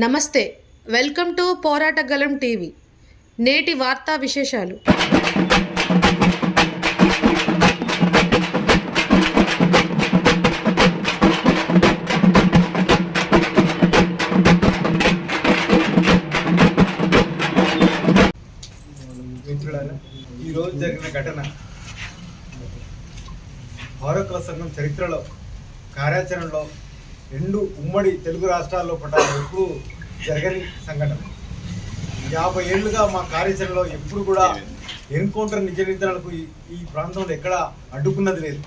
నమస్తే, welcome to పోరాటగలం TV. నేటి వార్తా విశేషాలు. ఈరోజు జరిగిన ఘటన పౌరకుల సంఘం చరిత్రలో కార్యాచరణలో రెండు ఉమ్మడి తెలుగు రాష్ట్రాల్లో పట్ల ఎప్పుడు జరగని సంఘటన. 50 ఏళ్ళుగా మా కార్యాచరణలో ఎప్పుడు కూడా ఎన్కౌంటర్ నిజ నిర్ధారణకు ఈ ప్రాంతంలో ఎక్కడ అడ్డుకున్నది లేదు.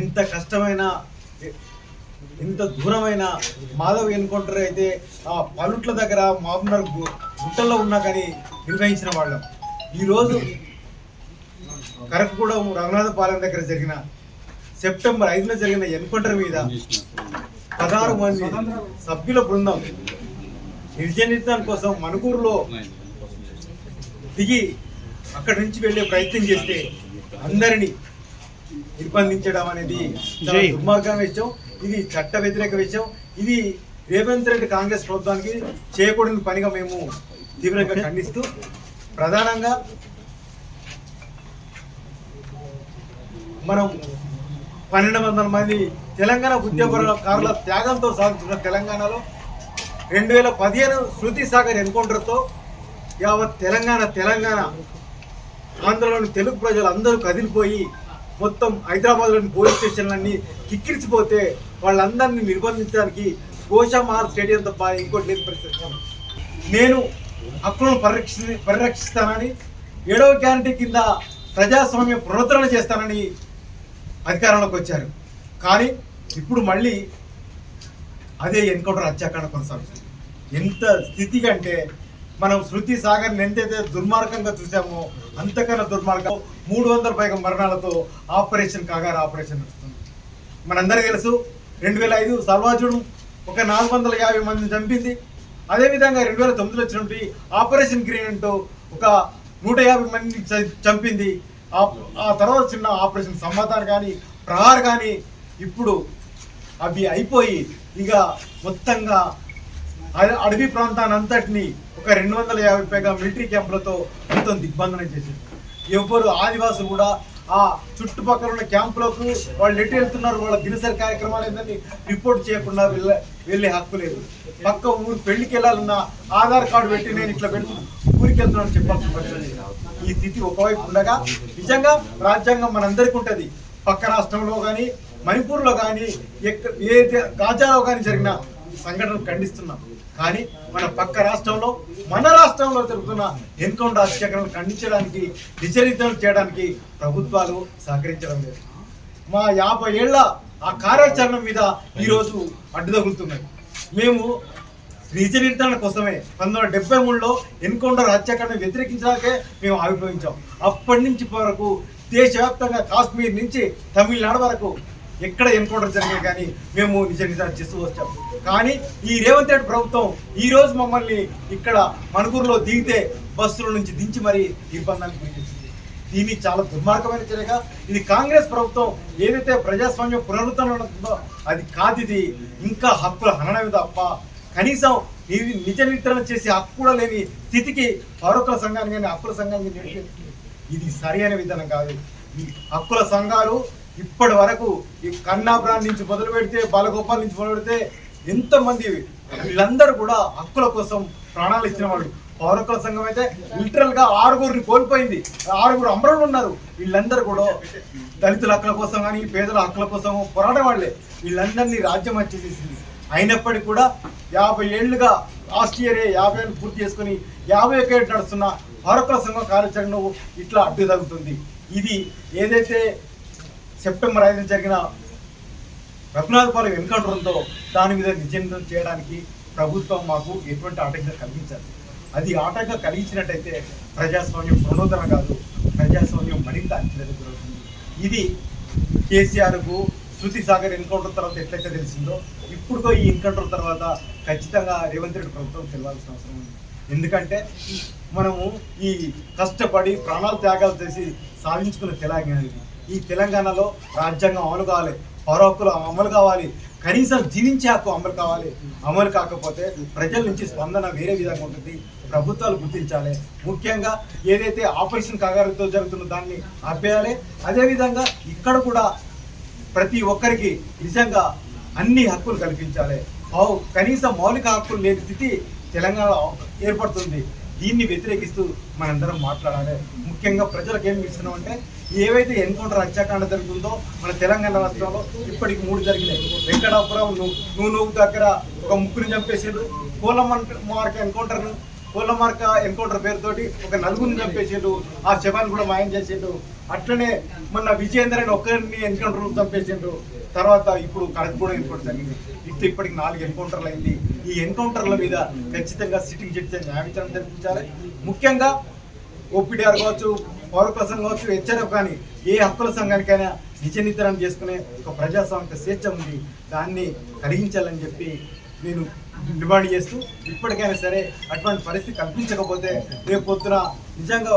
ఎంత కష్టమైన ఎంత దూరమైన మాధవ్ ఎన్కౌంటర్ అయితే ఆ పలుట్ల దగ్గర మామూలు గుట్టల్లో ఉన్నా కానీ నిర్వహించిన వాళ్ళం. ఈరోజు కరకగూడెం రఘునాథపాలెం దగ్గర జరిగిన సెప్టెంబర్ 5న జరిగిన ఎన్కౌంటర్ మీద 16 మంది సభ్యుల బృందం నిర్జనితం కోసం మణుగూరులో దిగి అక్కడి నుంచి వెళ్ళే ప్రయత్నం చేస్తే అందరినీ నిర్బంధించడం అనేది చాలా దుర్మార్గమైన విషయం. ఇది చట్ట వ్యతిరేక విషయం. ఇది రేవంత్ రెడ్డి కాంగ్రెస్ ప్రభుత్వానికి చేయకూడని పనిగా మేము తీవ్రంగా ఖండిస్తూ, ప్రధానంగా మనం 1200 మంది తెలంగాణ ఉద్యమకారుల త్యాగంతో సాగుతున్న తెలంగాణలో 2015 శృతి సాగర్ ఎన్కౌంటర్తో యావత్ తెలంగాణ ఆంధ్రలోని తెలుగు ప్రజలు అందరూ కదిలిపోయి మొత్తం హైదరాబాద్లోని పోలీస్ స్టేషన్లన్నీ కిక్కిరిచిపోతే వాళ్ళందరినీ నిర్బంధించడానికి గోషామహల్ స్టేడియం తప్ప ఇంకోటి లేని పరిస్థితి. నేను హక్కులను పరిరక్షిస్తానని 7వ గ్యారంటీ కింద ప్రజాస్వామ్య పునరుద్ధరణ చేస్తానని అధికారంలోకి వచ్చారు. కానీ ఇప్పుడు మళ్ళీ అదే ఎన్కౌంటర్ హత్యాకాండ కొనసాగుతుంది. ఎంత స్థితిగా అంటే మనం శృతి సాగర్ని ఎంతైతే దుర్మార్గంగా చూసామో అంతకన్నా దుర్మార్గం 300 పైగా మరణాలతో ఆపరేషన్ కాగారు ఆపరేషన్ నడుస్తుంది. మనందరికీ తెలుసు 2005 సల్వాజుడు ఒక 450 మందిని చంపింది. అదేవిధంగా 2009లో వచ్చినటువంటి ఆపరేషన్ గ్రీన్ అంటూ ఒక 150 మందిని చంపింది. ఆ తర్వాత చిన్న ఆపరేషన్ సమాధానం కానీ ప్రహార్ కానీ ఇప్పుడు అవి అయిపోయి ఇక మొత్తంగా అడవి ప్రాంతాన్ని అంతటినీ ఒక 250 పైగా మిలిటరీ క్యాంపులతో మొత్తం దిగ్బంధనం చేసింది. ఎవరు ఆదివాసులు కూడా ఆ చుట్టుపక్కల ఉన్న క్యాంపులకు వాళ్ళు ఎటు వెళ్తున్నారు, వాళ్ళ దినసరి కార్యక్రమాలు ఏంటని రిపోర్ట్ చేయకుండా వెళ్ళే హక్కు లేదు. పక్క ఊరు పెళ్లికి వెళ్ళాలన్నా ఆధార్ కార్డు పెట్టి నేను ఇట్లా పెట్టి ఊరికి వెళ్తున్నాను చెప్పాల్సిన పరిస్థితి. ఈ స్థితి ఒకవైపు ఉండగా నిజంగా రాజ్యాంగం మనందరికీ ఉంటుంది. పక్క రాష్ట్రంలో కానీ మణిపూర్లో కానీ ఏ గాజాలో కానీ జరిగిన సంఘటనలు ఖండిస్తున్నాం. కానీ మన పక్క రాష్ట్రంలో మన రాష్ట్రంలో జరుగుతున్న ఎన్కౌంటర్ హత్యాకాండలను ఖండించడానికి నిజరితలు చేయడానికి ప్రభుత్వాలు సహకరించడం లేదు. మా 50 ఏళ్ల ఆ కార్యాచరణ మీద ఈరోజు అడ్డుతగులుతున్నాయి. మేము నిజ నిర్ధారణ కోసమే 1973లో ఎన్కౌంటర్ హత్యాకాండను వ్యతిరేకించడానికే మేము ఆవిర్భవించాం. అప్పటి నుంచి వరకు దేశవ్యాప్తంగా కాశ్మీర్ నుంచి తమిళనాడు వరకు ఎక్కడ ఎన్కౌంటర్ జరిగే కానీ మేము నిజ నిర్ధారణ చేస్తూ వచ్చాం. కానీ ఈ రేవంత్ రెడ్డి ప్రభుత్వం ఈరోజు మమ్మల్ని ఇక్కడ మణుగూరులో దిగితే బస్సుల నుంచి దించి మరీ నిర్బంధానికి గురిచేసింది. దీన్ని చాలా దుర్మార్గమైన చర్యగా ఇది కాంగ్రెస్ ప్రభుత్వం ఏదైతే ప్రజాస్వామ్య పునరుద్ధరణ ఉందో అది కాదు. ఇది ఇంకా హక్కుల హననమే తప్ప కనీసం నిజ నిర్ధారణ చేసే హక్కు కూడా లేని స్థితికి పౌరకుల సంఘాన్ని కానీ హక్కుల సంఘాన్ని నేర్పిస్తుంది. ఇది సరి అయిన విధానం కాదు. ఈ హక్కుల సంఘాలు ఇప్పటి వరకు ఈ కన్నాపురం నుంచి మొదలు పెడితే బాలగోపాల్ నుంచి మొదలు పెడితే ఎంతమంది వీళ్ళందరూ కూడా హక్కుల కోసం ప్రాణాలు ఇచ్చిన వాళ్ళు. పౌరకుల సంఘం అయితే లిటరల్గా 6గురిని కోల్పోయింది. 6గురు అమరులు ఉన్నారు. వీళ్ళందరూ కూడా దళితుల హక్కుల కోసం కానీ పేదల హక్కుల కోసం పోరాడే వాళ్ళే. వీళ్ళందరినీ రాజ్యం వచ్చేసేసింది. అయినప్పటికీ కూడా 50 ఏళ్లుగా లాస్ట్ ఇయరే 50 ఏళ్ళు పూర్తి చేసుకుని 51 ఏళ్ళు నడుస్తున్న పౌరకుల సంఘం కార్యాచరణ ఇట్లా అడ్డు తగ్గుతుంది. ఇది ఏదైతే సెప్టెంబర్ 5న జరిగిన రఘునాథపాలెం ఎన్కౌంటర్ ఉందో దాని మీద నిజంగా చేయడానికి ప్రభుత్వం మాకు ఎటువంటి ఆటంకం కలిగించాలి. అది ఆటంకం కలిగించినట్టయితే ప్రజాస్వామ్యం పునరుద్ధరణ కాదు, ప్రజాస్వామ్యం మరింత అంచనాలకు గురవుతుంది. ఇది కేసీఆర్కు శృతి సాగర్ ఎన్కౌంటర్ తర్వాత ఎట్లయితే తెలిసిందో ఇప్పుడు ఈ ఎన్కౌంటర్ తర్వాత ఖచ్చితంగా రేవంత్ రెడ్డి ప్రభుత్వం తెలవాల్సిన అవసరం ఉంది. ఎందుకంటే మనము ఈ కష్టపడి ప్రాణాలు త్యాగాలు చేసి సాధించుకున్న తెలంగాణ. ఈ తెలంగాణలో రాజ్యాంగం అమలు కావాలి, పౌర హక్కులు అమలు కావాలి. కనీసం జీవించే హక్కు అమలు కావాలి. అమలు కాకపోతే ప్రజల నుంచి స్పందన వేరే విధంగా ఉంటుంది. ప్రభుత్వాలు గుర్తించాలి. ముఖ్యంగా ఏదైతే ఆపరేషన్ కగారుతో జరుగుతున్న దాన్ని ఆపేయాలి. అదేవిధంగా ఇక్కడ కూడా ప్రతి ఒక్కరికి నిజంగా అన్ని హక్కులు కల్పించాలి. కనీసం మౌలిక హక్కులు లేని స్థితి తెలంగాణలో ఏర్పడుతుంది. దీన్ని వ్యతిరేకిస్తూ మనందరం మాట్లాడాలి. ముఖ్యంగా ప్రజలకు ఏం ఇస్తున్నాం అంటే ఏవైతే ఎన్కౌంటర్ హత్యాకాండ జరుగుతుందో మన తెలంగాణ రాష్ట్రంలో ఇప్పటికి 3 జరిగినాయి. వెంకటాపురం నువ్వు దగ్గర ఒక 3 చంపేసారు. కోలమార్క ఎన్కౌంటర్ పేరుతోటి ఒక 4 చంపేసారు. ఆ శవాన్ని కూడా మాయం చేసిండు. అట్లనే మొన్న విజయేందర్ అని ఒక్కరిని ఎన్కౌంటర్ చంపేసిండు. తర్వాత ఇప్పుడు కడప కూడా ఎన్కౌంటర్ జరిగింది. ఇప్పటికి 4 ఎన్కౌంటర్లు అయింది. ఈ ఎన్కౌంటర్ల మీద ఖచ్చితంగా సిట్టింగ్ జడ్జి న్యాయ విచారణ జరిపించాలి. ముఖ్యంగా ఓపీడీఆర్ కావచ్చు, పౌరకుల సంఘం కావచ్చు, హెచ్ఆర్ఎఫ్ కానీ ఏ హక్కుల సంఘానికైనా నిజ నిర్ధారణ చేసుకునే ఒక ప్రజాస్వామిక స్వేచ్ఛ ఉంది. దాన్ని కలిగించాలని చెప్పి నేను డిమాండ్ చేస్తూ ఇప్పటికైనా సరే అటువంటి పరిస్థితి కల్పించకపోతే రేపు పొద్దున నిజంగా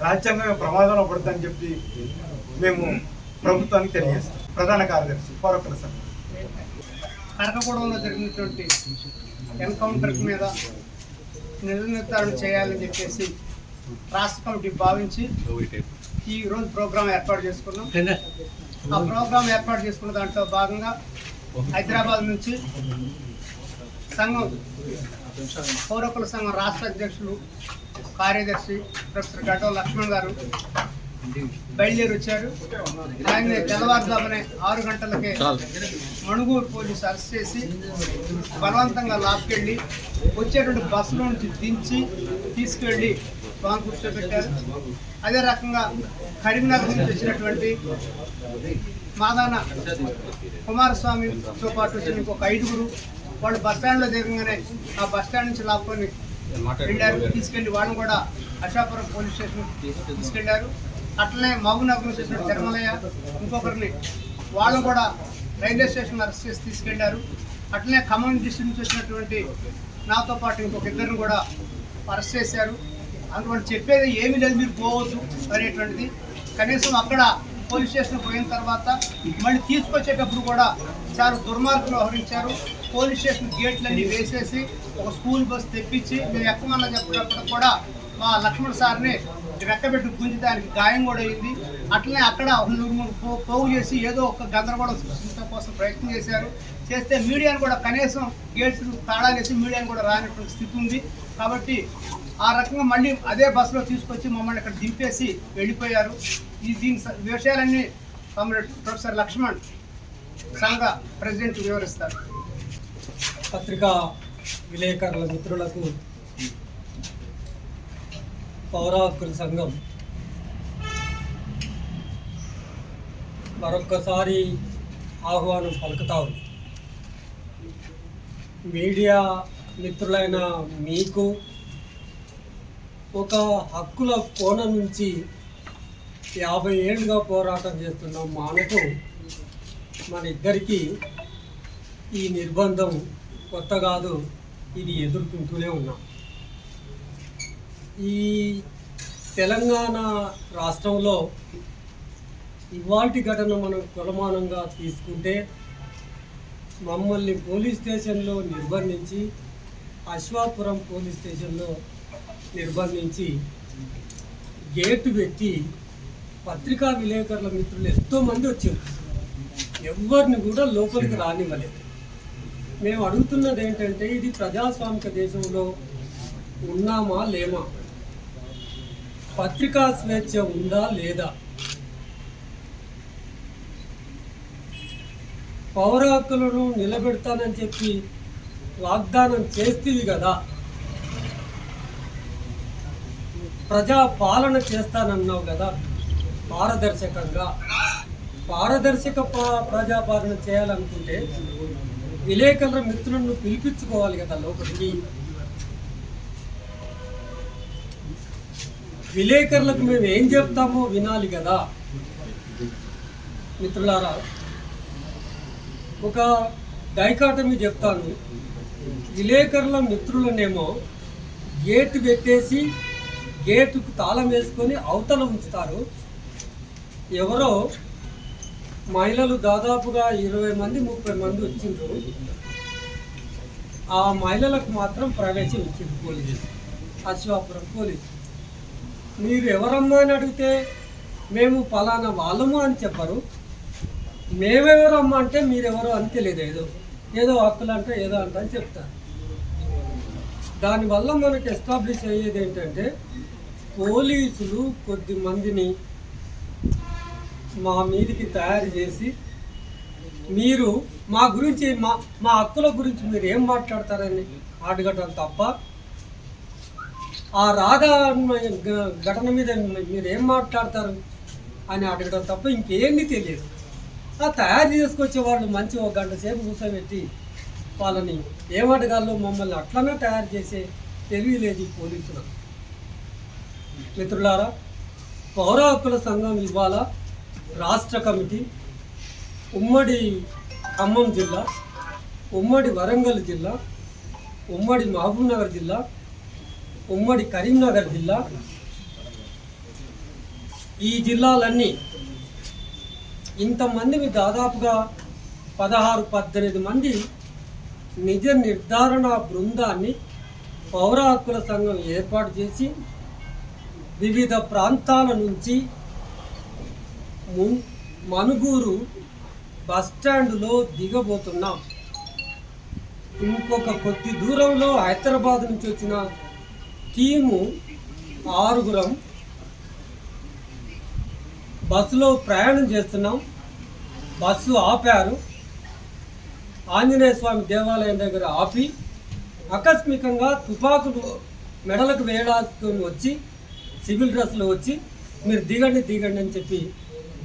రాజ్యాంగమే ప్రమాదంలో పడుతుందని చెప్పి మేము ప్రభుత్వానికి తెలియజేస్తాం. ప్రధాన కార్యదర్శి పౌరకుల సంఘం. కడకగూడెంలో జరిగినటువంటి ఎన్కౌంటర్ మీద నిజ నిర్ధారణ చేయాలని చెప్పేసి రాష్ట్ర కమిటీ భావించి ఈరోజు ప్రోగ్రాం ఏర్పాటు చేసుకున్నాం. ఆ ప్రోగ్రాం ఏర్పాటు చేసుకున్న దాంట్లో భాగంగా హైదరాబాద్ నుంచి సంఘం పౌరకుల సంఘం రాష్ట్ర అధ్యక్షులు కార్యదర్శి ప్రొఫెసర్ గడ్డం లక్ష్మణ్ గారు బయలుదేరి వచ్చారు. ఆయన తెల్లవారుజామునే 6 గంటలకే మణుగూరు పోలీసు అరెస్ట్ చేసి బలవంతంగా లాక్కెళ్ళి వచ్చేటువంటి బస్సులో నుంచి దించి తీసుకెళ్ళి వాహనం కూర్చోబెట్టారు. అదే రకంగా కరీంనగర్ నుంచి వచ్చినటువంటి మాదాన కుమారస్వామితో పాటు వచ్చిన ఇంకొక 5గురు వాళ్ళు బస్టాండ్లో దిగంగానే ఆ బస్టాండ్ నుంచి లాక్కొని వెళ్ళారు. తీసుకెళ్ళి వాళ్ళని కూడా అషాపురం పోలీస్ స్టేషన్ తీసుకెళ్లారు. అట్లనే మహబూబ్నగర్ నుంచి వచ్చిన తిరుమలయ్య ఇంకొకరిని వాళ్ళని కూడా రైల్వే స్టేషన్ అరెస్ట్ చేసి తీసుకెళ్లారు. అట్లనే ఖమ్మం డిస్ట్రిక్ట్ నుంచి వచ్చినటువంటి నాతో పాటు ఇంకొక 2 కూడా అరెస్ట్ చేశారు. అటువంటి చెప్పేది ఏమీ లేదు, మీరు పోవద్దు అనేటువంటిది. కనీసం అక్కడ పోలీస్ స్టేషన్ పోయిన తర్వాత మళ్ళీ తీసుకొచ్చేటప్పుడు కూడా చాలా దుర్మార్గం వ్యవహరించారు. పోలీస్ స్టేషన్ గేట్లన్నీ వేసేసి ఒక స్కూల్ బస్ తెప్పించి మేము ఎక్కమన్నా చెప్పినప్పుడు కూడా మా లక్ష్మణ్ సార్ని రెక్కబెట్టి గుంజి దానికి గాయం కూడా అయింది. అట్లనే అక్కడ పోగు చేసి ఏదో ఒక గందరగోళం సృష్టించడం కోసం ప్రయత్నం చేశారు. చేస్తే మీడియాను కూడా కనీసం గేట్స్ తాళాలేసి మీడియాను కూడా రానటువంటి స్థితి ఉంది. కాబట్టి ఆ రకంగా మళ్ళీ అదే బస్సులో తీసుకొచ్చి మమ్మల్ని ఇక్కడ దింపేసి వెళ్ళిపోయారు. దీని విషయాలన్నీ ప్రొఫెసర్ లక్ష్మణ్ సంఘ ప్రెసిడెంట్ వివరిస్తారు. పత్రికా విలేకరుల మిత్రులకు పౌర హక్కుల సంఘం మరొక్కసారి ఆహ్వానం పలుకుతా ఉంది. మీడియా మిత్రులైన మీకు ఒక హక్కుల కోణం నుంచి 50 ఏళ్ళుగా పోరాటం చేస్తున్నాం. మనకు మన ఇద్దరికీ ఈ నిర్బంధం కొత్త కాదు, ఇది ఎదుర్కొంటూనే ఉన్నాం. ఈ తెలంగాణ రాష్ట్రంలో ఇవాల్టి ఘటన మనం కొలమానంగా తీసుకుంటే మమ్మల్ని పోలీస్ స్టేషన్లో నిర్బంధించి అశ్వాపురం పోలీస్ స్టేషన్లో నిర్బంధించి గేటు పెట్టి పత్రికా విలేకరుల మిత్రులు ఎంతోమంది వచ్చారు. ఎవరిని కూడా లోపలికి రానివ్వలేదు. మేము అడుగుతున్నది ఏంటంటే ఇది ప్రజాస్వామిక దేశంలో ఉన్నామా లేమా? పత్రికా స్వేచ్ఛ ఉందా లేదా? పౌర హక్కులను నిలబెడతానని చెప్పి వాగ్దానం చేస్తేవి కదా, ప్రజా పాలన చేస్తానన్నావు కదా. పారదర్శక ప్రజాపాలన చేయాలనుకుంటే విలేకరుల మిత్రులను పిలిపించుకోవాలి కదా లోపలికి. విలేకరులకు మేము ఏం చెప్తామో వినాలి కదా. మిత్రులారా, ఒక డైకాటమీ చెప్తాను. విలేకరుల మిత్రులనేమో గేటు పెట్టేసి గేటుకు తాళం వేసుకొని అవతల ఉంచుతారు. ఎవరో మహిళలు దాదాపుగా 20 మంది 30 మంది వచ్చిండ్రు. ఆ మహిళలకు మాత్రం ప్రవేశం ఇచ్చింది పోలీసులు, అశ్వాపురం పోలీసు. మీరు ఎవరమ్మా అని అడిగితే మేము పలానా వాళ్ళము అని చెప్పరు. మేమెవరమ్మా అంటే మీరెవరో అని తెలియదు, ఏదో హక్కులు అంటే ఏదో అంట అని చెప్తారు. దానివల్ల మనకు ఎస్టాబ్లిష్ అయ్యేది ఏంటంటే పోలీసులు కొద్ది మందిని మా మీదికి తయారు చేసి మీరు మా గురించి మా హక్కుల గురించి మీరు ఏం మాట్లాడతారని అడగటం తప్ప, ఆ రాధా ఘటన మీద మీరు ఏం మాట్లాడతారు అని అడగడం తప్ప ఇంకేమీ తెలియదు. ఆ తయారు చేసుకొచ్చే వాళ్ళు మంచి ఒక గంట సేపు కూర్చోబెట్టి వాళ్ళని ఏమడగాలో మమ్మల్ని అట్లనే తయారు చేసే తెలియలేదు పోలీసులు. మిత్రులారా, పౌర హక్కుల సంఘం ఇవాళ రాష్ట్ర కమిటీ ఉమ్మడి ఖమ్మం జిల్లా, ఉమ్మడి వరంగల్ జిల్లా, ఉమ్మడి మహబూబ్నగర్ జిల్లా, ఉమ్మడి కరీంనగర్ జిల్లా, ఈ జిల్లాలన్నీ ఇంతమందిని దాదాపుగా 16-18 మంది నిజ నిర్ధారణ బృందాన్ని పౌర హక్కుల సంఘం ఏర్పాటు చేసి వివిధ ప్రాంతాల నుంచి మనుగూరు బస్టాండులో దిగబోతున్నాం. ఇంకొక కొద్ది దూరంలో హైదరాబాద్ నుంచి వచ్చిన టీము 6 బస్సులో ప్రయాణం చేస్తున్నాం. బస్సు ఆపారు. ఆంజనేయ స్వామి దేవాలయం దగ్గర ఆపి ఆకస్మికంగా తుపాకులు మెడలకు వేలాడుకొని వచ్చి సివిల్ డ్రెస్లో వచ్చి మీరు దిగండి అని చెప్పి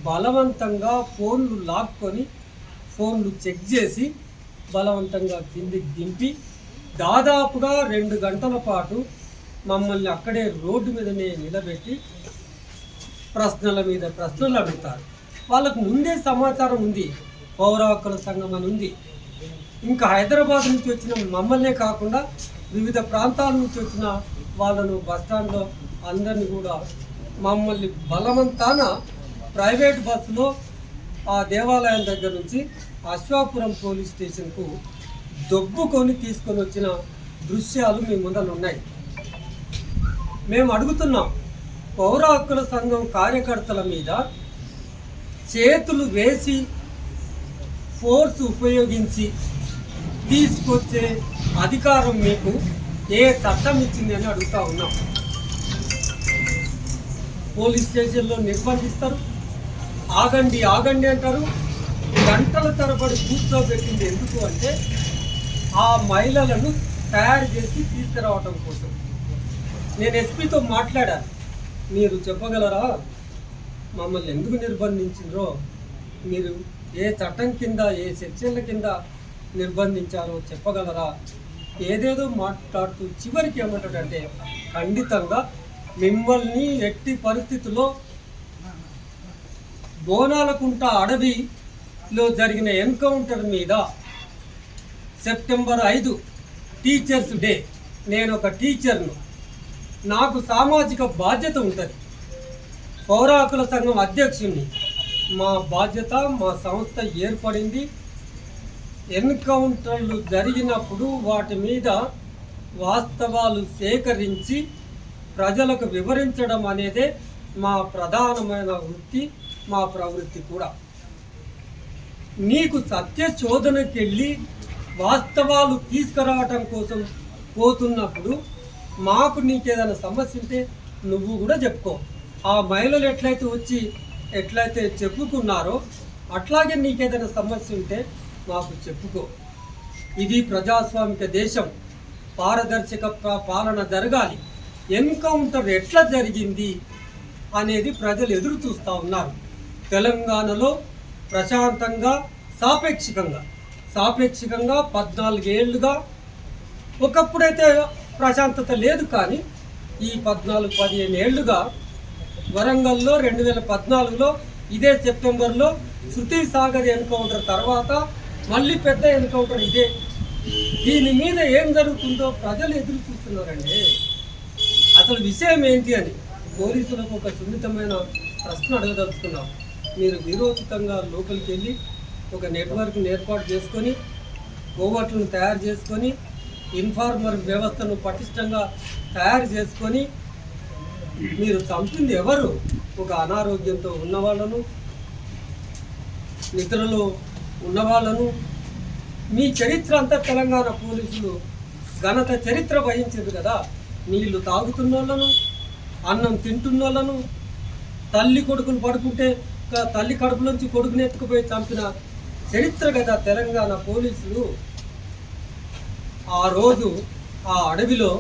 బలవంతంగా ఫోన్లు లాక్కొని ఫోన్లు చెక్ చేసి బలవంతంగా కిందికి దింపి దాదాపుగా 2 గంటల పాటు మమ్మల్ని అక్కడే రోడ్డు మీదనే నిలబెట్టి ప్రశ్నల మీద ప్రశ్నలు అడుగుతారు. వాళ్ళకు ముందే సమాచారం ఉంది, పౌర హక్కుల సంఘం అని ఉంది. ఇంకా హైదరాబాద్ నుంచి వచ్చిన మమ్మల్నే కాకుండా వివిధ ప్రాంతాల నుంచి వచ్చిన వాళ్ళను బస్టాండ్లో అందరినీ కూడా మమ్మల్ని బలవంతాన ప్రైవేట్ బస్సులో ఆ దేవాలయం దగ్గర నుంచి అశ్వాపురం పోలీస్ స్టేషన్కు దొబ్బుకొని తీసుకొని వచ్చిన దృశ్యాలు మీ ముందర ఉన్నాయి. మేము అడుగుతున్నాం, పౌర హక్కుల సంఘం కార్యకర్తల మీద చేతులు వేసి ఫోర్స్ ఉపయోగించి తీసుకొచ్చే అధికారం మీకు ఏ చట్టం ఇచ్చింది అని అడుగుతా ఉన్నాం. పోలీస్ స్టేషన్లో నిర్బంధిస్తారు, ఆగండి అంటారు. గంటల తరబడి కూర్చోబెట్టింది ఎందుకు అంటే ఆ మహిళలను తయారు చేసి తీసుకురావటం కోసం. నేను ఎస్పీతో మాట్లాడాను, మీరు చెప్పగలరా మమ్మల్ని ఎందుకు నిర్బంధించారో, మీరు ఏ చట్టం కింద ఏ సెక్షన్ల కింద నిర్బంధించారో చెప్పగలరా? ఏదేదో మాట్లాడుతూ చివరికి ఏమంటాడంటే ఖండితంగా మిమ్మల్ని ఎట్టి పరిస్థితుల్లో బోనాలకుంట అడవిలో జరిగిన ఎన్కౌంటర్ మీద సెప్టెంబర్ 5 టీచర్స్ డే, నేను ఒక టీచర్ను, నాకు సామాజిక బాధ్యత ఉంటుంది. పౌర హక్కుల సంఘం అధ్యక్షుడిని, మా బాధ్యత, మా సంస్థ ఏర్పడింది. ఎన్కౌంటర్లు జరిగినప్పుడు వాటి మీద వాస్తవాలు సేకరించి ప్రజలకు వివరించడం అనేదే మా ప్రధానమైన వృత్తి, మా ప్రవృత్తి కూడా. నీకు సత్యశోధనకి వెళ్ళి వాస్తవాలు తీసుకురావటం కోసం పోతున్నప్పుడు మాకు నీకేదైనా సమస్య ఉంటే నువ్వు కూడా చెప్పుకో. ఆ మహిళలు ఎట్లయితే చెప్పుకున్నారో అట్లాగే నీకేదైనా సమస్య ఉంటే మాకు చెప్పుకో. ఇది ప్రజాస్వామిక దేశం, పారదర్శక పాలన జరగాలి. ఎన్కౌంటర్ ఎట్లా జరిగింది అనేది ప్రజలు ఎదురు చూస్తూ ఉన్నారు. తెలంగాణలో ప్రశాంతంగా సాపేక్షికంగా 14 ఏళ్ళుగా, ఒకప్పుడైతే ప్రశాంతత లేదు, కానీ ఈ 14-15 ఏళ్ళుగా వరంగల్లో 2014లో ఇదే సెప్టెంబర్లో శృతి సాగర్ ఎన్కౌంటర్ తర్వాత మళ్ళీ పెద్ద ఎన్కౌంటర్ ఇదే. దీని మీద ఏం జరుగుతుందో ప్రజలు ఎదురు చూస్తున్నారండి. అసలు విషయం ఏంటి అని పోలీసులకు ఒక సున్నితమైన ప్రశ్న అడగదలుచుకున్నాం. మీరు వీరోచితంగా లోపలికి వెళ్ళి ఒక నెట్వర్క్ని ఏర్పాటు చేసుకొని కోవట్లను తయారు చేసుకొని ఇన్ఫార్మర్ వ్యవస్థను పటిష్టంగా తయారు చేసుకొని మీరు చంపింది ఎవరు? ఒక అనారోగ్యంతో ఉన్నవాళ్ళను, నిద్రలో ఉన్నవాళ్ళను. మీ చరిత్ర అంతా తెలంగాణ పోలీసులు ఘనత చరిత్ర వహించింది కదా. నీళ్లు తాగుతున్న వాళ్ళను, అన్నం తింటున్న వాళ్ళను, తల్లి కొడుకులు పడుకుంటే తల్లి కడుపులోంచి కొడుకుని ఎత్తుకుపోయి చంపిన చరిత్ర కదా తెలంగాణ పోలీసులు. ఆ రోజు ఆ అడవిలో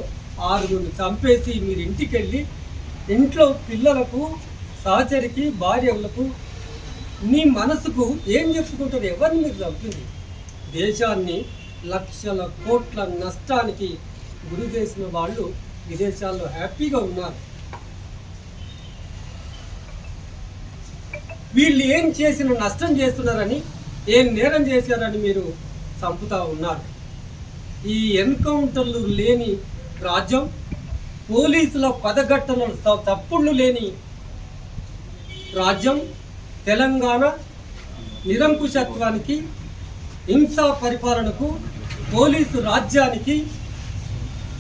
6 చంపేసి మీరు ఇంటికి వెళ్ళి ఇంట్లో పిల్లలకు, సహచరికి, భార్యలకు మీ మనసుకు ఏం చెప్పుకుంటారు? ఎవరిని మీరు చంపింది? దేశాన్ని లక్షల కోట్ల నష్టానికి గురి చేసిన వాళ్ళు విదేశాల్లో హ్యాపీగా ఉన్నారు. వీళ్ళు ఏం చేసిన నష్టం చేస్తున్నారని, ఏం నేరం చేశారని మీరు చంపుతా ఉన్నారు. ఈ ఎన్కౌంటర్లు లేని రాజ్యం, పోలీసుల పదఘట్టనలు తప్పుళ్ళు లేని రాజ్యం తెలంగాణ నిరంకుశత్వానికి, హింసా పరిపాలనకు, పోలీసు రాజ్యానికి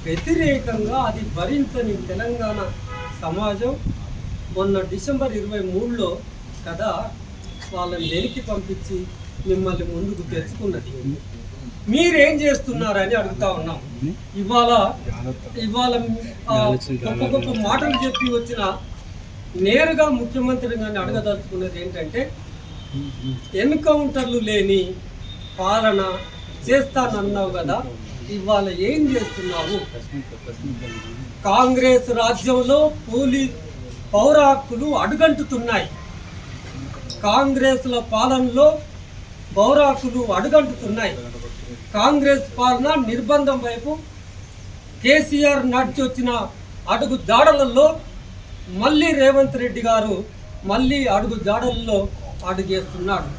వ్యతిరేకంగా అది భరించని తెలంగాణ సమాజం మొన్న డిసెంబర్ 23లో కదా వాళ్ళని వెనక్కి పంపించి మిమ్మల్ని ముందుకు తెచ్చుకున్నది. మీరేం చేస్తున్నారని అడుగుతా ఉన్నాం. ఇవాళ గొప్ప గొప్ప మాటలు చెప్పి వచ్చిన నేరుగా ముఖ్యమంత్రి గారిని అడగదలుచుకున్నది ఏంటంటే, ఎన్కౌంటర్లు లేని పాలన చేస్తానన్నావు కదా, ఇవాళ ఏం చేస్తున్నావు? కాంగ్రెస్ రాజ్యంలో పౌర హక్కులు అడుగంటుతున్నాయి. కాంగ్రెస్ల పాలనలో పౌర హక్కులు అడుగంటుతున్నాయి. కాంగ్రెస్ పాలన నిర్బంధం వైపు కేసీఆర్ నడిచి వచ్చిన అడుగు జాడలలో మళ్ళీ రేవంత్ రెడ్డి గారు మళ్ళీ అడుగు జాడల్లో అడుగేస్తున్నాడు.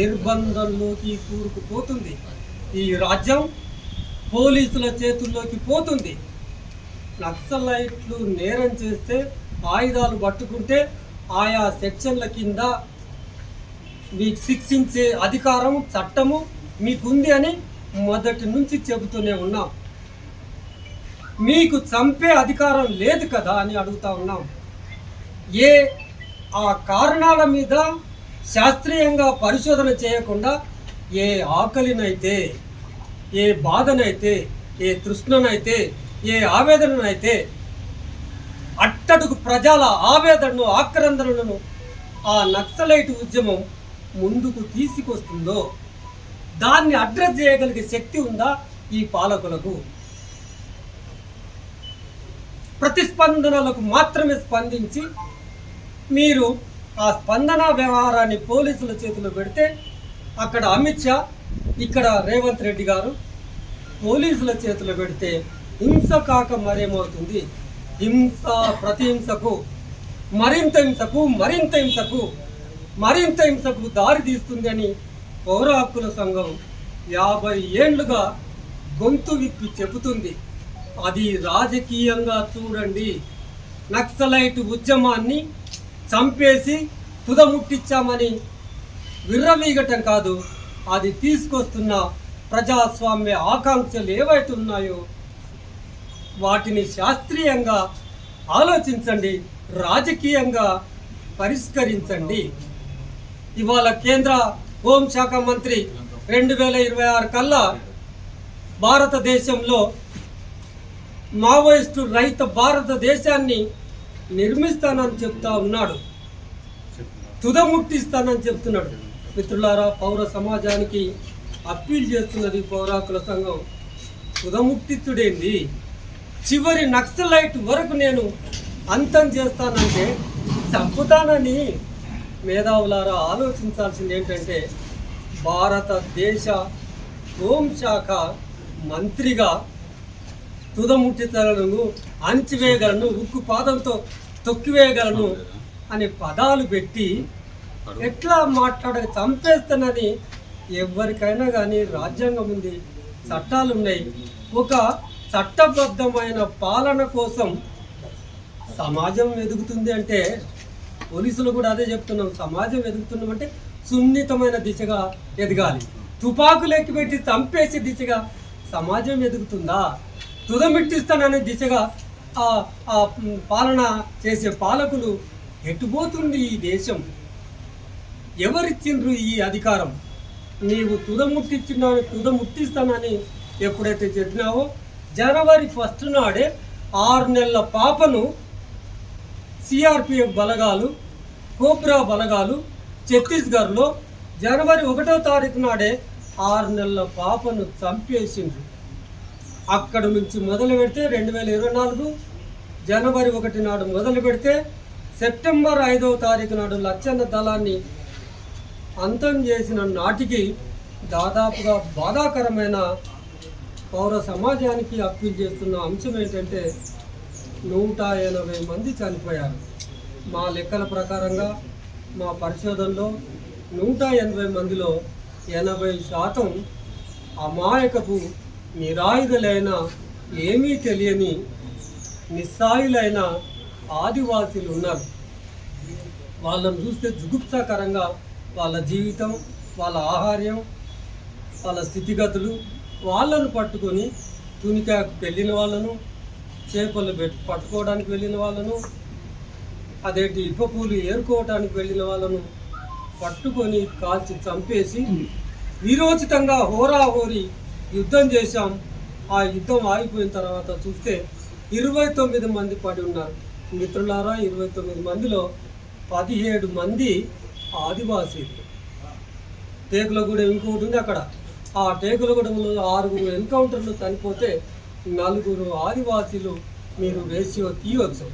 నిర్బంధంలోకి కూరుకుపోతుంది ఈ రాజ్యం, పోలీసుల చేతుల్లోకి పోతుంది. నక్సలైట్లు నేరం చేస్తే, ఆయుధాలు పట్టుకుంటే ఆయా సెక్షన్ల కింద మీకు శిక్షించే అధికారం, చట్టము మీకుంది అని మొదటి నుంచి చెబుతూనే ఉన్నాం. మీకు చంపే అధికారం లేదు కదా అని అడుగుతా ఉన్నాం. ఆ కారణాల మీద శాస్త్రీయంగా పరిశోధన చేయకుండా ఏ ఆకలినైతే, ఏ బాధనైతే, ఏ తృష్ణనైతే, ఏ ఆవేదననైతే, అట్టడుగు ప్రజల ఆవేదనను, ఆక్రందనలను ఆ నక్సలైట్ ఉద్యమం ముందుకు తీసుకొస్తుందో దాన్ని అడ్రస్ చేయగలిగే శక్తి ఉందా ఈ పాలకులకు? ప్రతిస్పందనలకు మాత్రమే స్పందించి మీరు ఆ స్పందన వ్యవహారాన్ని పోలీసుల చేతిలో పెడితే, అక్కడ అమిత్ షా, ఇక్కడ రేవంత్ రెడ్డి గారు పోలీసుల చేతిలో పెడితే హింస కాక మరేమవుతుంది? హింస ప్రతిహింసకు, మరింత హింసకు, మరింత హింసకు, మరింత హింసకు దారి తీస్తుంది అని పౌర హక్కుల సంఘం 50 ఏళ్లుగా గొంతు విప్పి చెబుతుంది. అది రాజకీయంగా చూడండి. నక్సలైట్ ఉద్యమాన్ని చంపేసి తుదముట్టించామని విర్రవీగటం కాదు, అది తీసుకొస్తున్న ప్రజాస్వామ్య ఆకాంక్షలు ఏవైతే ఉన్నాయో వాటిని శాస్త్రీయంగా ఆలోచించండి, రాజకీయంగా పరిష్కరించండి. ఇవాళ కేంద్ర హోంశాఖ మంత్రి 2026 కల్లా భారతదేశంలో మావోయిస్టు రహిత భారతదేశాన్ని నిర్మిస్తానని చెప్తా ఉన్నాడు, తుదముట్టిస్తానని చెప్తున్నాడు. మిత్రులారా, పౌర సమాజానికి అప్పీల్ చేస్తున్నది పౌర హక్కుల సంఘం. తుదముట్టించుడేంది? చివరి నక్సలైట్ వరకు నేను అంతం చేస్తానంటే చంపుతానని మేధావులారా ఆలోచించాల్సింది ఏంటంటే, భారతదేశ హోంశాఖ మంత్రిగా తుదముట్టితలను, అణచివేయగలను, ఉక్కు పాదంతో తొక్కివేయగలను అనే పదాలు పెట్టి ఎట్లా చంపేస్తానని? ఎవరికైనా కానీ రాజ్యాంగం ఉంది, చట్టాలు ఉన్నాయి. ఒక చట్టబద్ధమైన పాలన కోసం సమాజం ఎదుగుతుంది అంటే పోలీసులు కూడా అదే చెప్తున్నాం, సమాజం ఎదుగుతున్నామంటే సున్నితమైన దిశగా ఎదగాలి. తుపాకులు ఎక్కిపెట్టి చంపేసే దిశగా సమాజం ఎదుగుతుందా? తుదమిట్టిస్తాననే దిశగా ఆ పాలన చేసే పాలకులు ఎటుపోతుంది ఈ దేశం? ఎవరిచ్చిండ్రు ఈ అధికారం? నీవు తుదముట్టిస్తానని ఎప్పుడైతే చెప్పినావో జనవరి 1 నాడే 6 నెలల పాపను సిఆర్పిఎఫ్ బలగాలు, కోబ్రా బలగాలు ఛత్తీస్గఢ్లో జనవరి 1వ తారీఖు నాడే 6 నెలల పాపను చంపేసిండ్రు. అక్కడి నుంచి మొదలు పెడితే 2024 జనవరి 1 నాడు మొదలు పెడితే సెప్టెంబర్ 5వ తారీఖు నాడు లచ్చన్న దళాన్ని అంతం చేసిన నాటికి దాదాపుగా బాధాకరమైన పౌర సమాజానికి అప్పీల్ చేస్తున్న అంశం ఏంటంటే 180 మంది చనిపోయారు. మా లెక్కల ప్రకారంగా మా పరిశోధనలో 180 మందిలో 80% అమాయకపు నిరాయుధులైన ఏమీ తెలియని నిస్సాయులైన ఆదివాసీలు ఉన్నారు. వాళ్ళను చూస్తే జుగుప్సాకరంగా వాళ్ళ జీవితం, వాళ్ళ ఆహార్యం, వాళ్ళ స్థితిగతులు, వాళ్ళను పట్టుకొని తునికాకు వెళ్ళిన వాళ్ళను, చేపలు పట్టుకోవడానికి వెళ్ళిన వాళ్ళను, అదేంటి ఇప్పపూలు ఏరుకోవడానికి వెళ్ళిన వాళ్ళను పట్టుకొని కాల్చి చంపేసి వీరోచితంగా హోరాహోరీ యుద్ధం చేశాం. ఆ యుద్ధం ఆగిపోయిన తర్వాత చూస్తే 29 మంది పడి ఉన్నారు. మిత్రులారా, 29 మందిలో 17 మంది ఆదివాసీలు. టేకులగూడెం ఇంకొకటి ఉంది అక్కడ. ఆ టేకులగూడెంలో 6 ఎన్కౌంటర్లు చనిపోతే 4 ఆదివాసీలు. మీరు రేషియో తీయవచ్చు.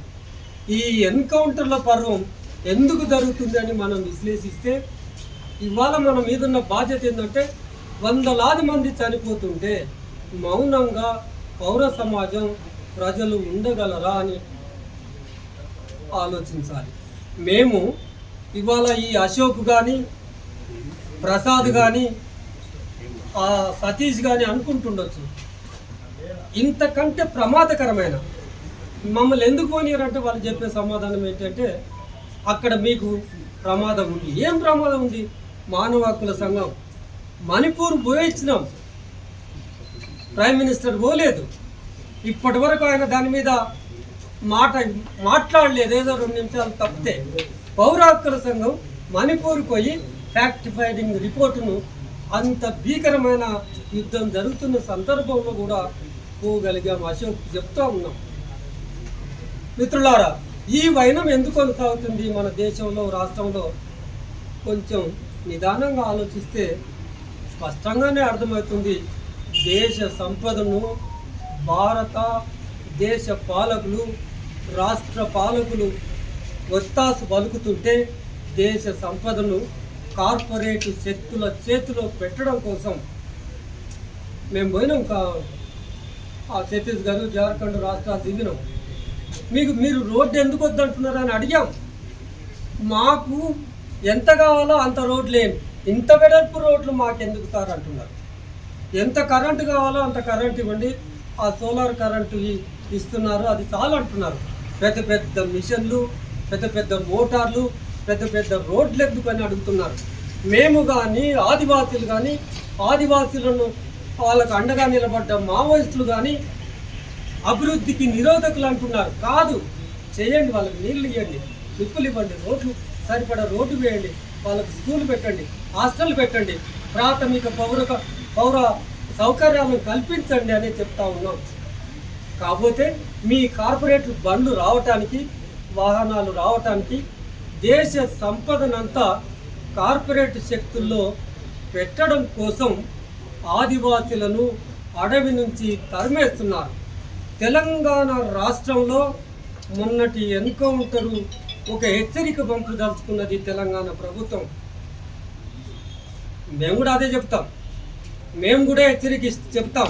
ఈ ఎన్కౌంటర్ల పర్వం ఎందుకు జరుగుతుంది అని మనం విశ్లేషిస్తే ఇవాళ మన మీదున్న బాధ్యత ఏంటంటే వందలాది మంది చనిపోతుంటే మౌనంగా పౌర సమాజం, ప్రజలు ఉండగలరా అని ఆలోచించాలి. మేము ఇవాళ ఈ అశోక్ కానీ, ప్రసాద్ కానీ, సతీష్ కానీ అనుకుంటుండొచ్చు ఇంతకంటే ప్రమాదకరమైన మమ్మల్ని ఎందుకు పోనీయారంటే వాళ్ళు చెప్పే సమాధానం ఏంటంటే అక్కడ మీకు ప్రమాదం ఉంది. ఏం ప్రమాదం ఉంది? మానవ హక్కుల సంఘం మణిపూర్ పోయించినాం, ప్రైమ్ మినిస్టర్ పోలేదు. ఇప్పటి వరకు ఆయన దాని మీద మాట్లాడలేదు. ఏదో 2 నిమిషాలు తప్పితే పౌర హక్కుల సంఘం మణిపూర్ పోయి ఫ్యాక్ట్ ఫైండింగ్ రిపోర్టును అంత భీకరమైన యుద్ధం జరుగుతున్న సందర్భంలో కూడా పోగలిగాం. అశోక్ చెప్తా ఉన్నాం. మిత్రులారా, ఈ వైనం ఎందుకు కొనసాగుతుంది మన దేశంలో, రాష్ట్రంలో? కొంచెం నిదానంగా ఆలోచిస్తే స్పష్టంగానే అర్థమవుతుంది. దేశ సంపదను భారతదేశ పాలకులు, రాష్ట్ర పాలకులు ఒత్తాసు పలుకుతుంటే దేశ సంపదను కార్పొరేట్ శక్తుల చేతిలో పెట్టడం కోసం మేము పోయినాం. ఛత్తీస్గఢ్, జార్ఖండ్ రాష్ట్రాలు దిగినాం. మీరు రోడ్డు ఎందుకు వద్దంటున్నారని అడిగాం. మాకు ఎంత కావాలో అంత రోడ్లు ఏం, ఇంత వెడల్పు రోడ్లు మాకెందుకు సార్ అంటున్నారు. ఎంత కరెంటు కావాలో అంత కరెంట్ ఇవ్వండి, ఆ సోలార్ కరెంటు ఇస్తున్నారు, అది చాలు అంటున్నారు. పెద్ద పెద్ద మిషన్లు, పెద్ద పెద్ద మోటార్లు, పెద్ద పెద్ద రోడ్లు ఎందుకని అడుగుతున్నారు. మేము కానీ, ఆదివాసీలు కానీ, ఆదివాసీలను వాళ్ళకు అండగా నిలబడ్డ మావోయిస్టులు కానీ అభివృద్ధికి నిరోధకులు అంటున్నారు. కాదు, చేయండి, వాళ్ళకి నీళ్లు ఇవ్వండి, నిప్పులు ఇవ్వండి, రోడ్లు సరిపడా రోడ్డు వేయండి, వాళ్ళకి స్కూల్ పెట్టండి, హాస్టల్ పెట్టండి, ప్రాథమిక పౌర సౌకర్యాలను కల్పించండి అని చెప్తా ఉన్నాం. కాకపోతే మీ కార్పొరేట్ బండ్లు రావటానికి, వాహనాలు రావటానికి దేశ సంపదనంతా కార్పొరేట్ శక్తుల్లో పెట్టడం కోసం ఆదివాసీలను అడవి నుంచి తరిమేస్తున్నారు. తెలంగాణ రాష్ట్రంలో మొన్నటి ఎన్కౌంటరు ఒక హెచ్చరిక పంపదలుచుకున్నది తెలంగాణ ప్రభుత్వం. మేము కూడా అదే చెప్తాం. మేము కూడా హెచ్చరిక చెప్తాం.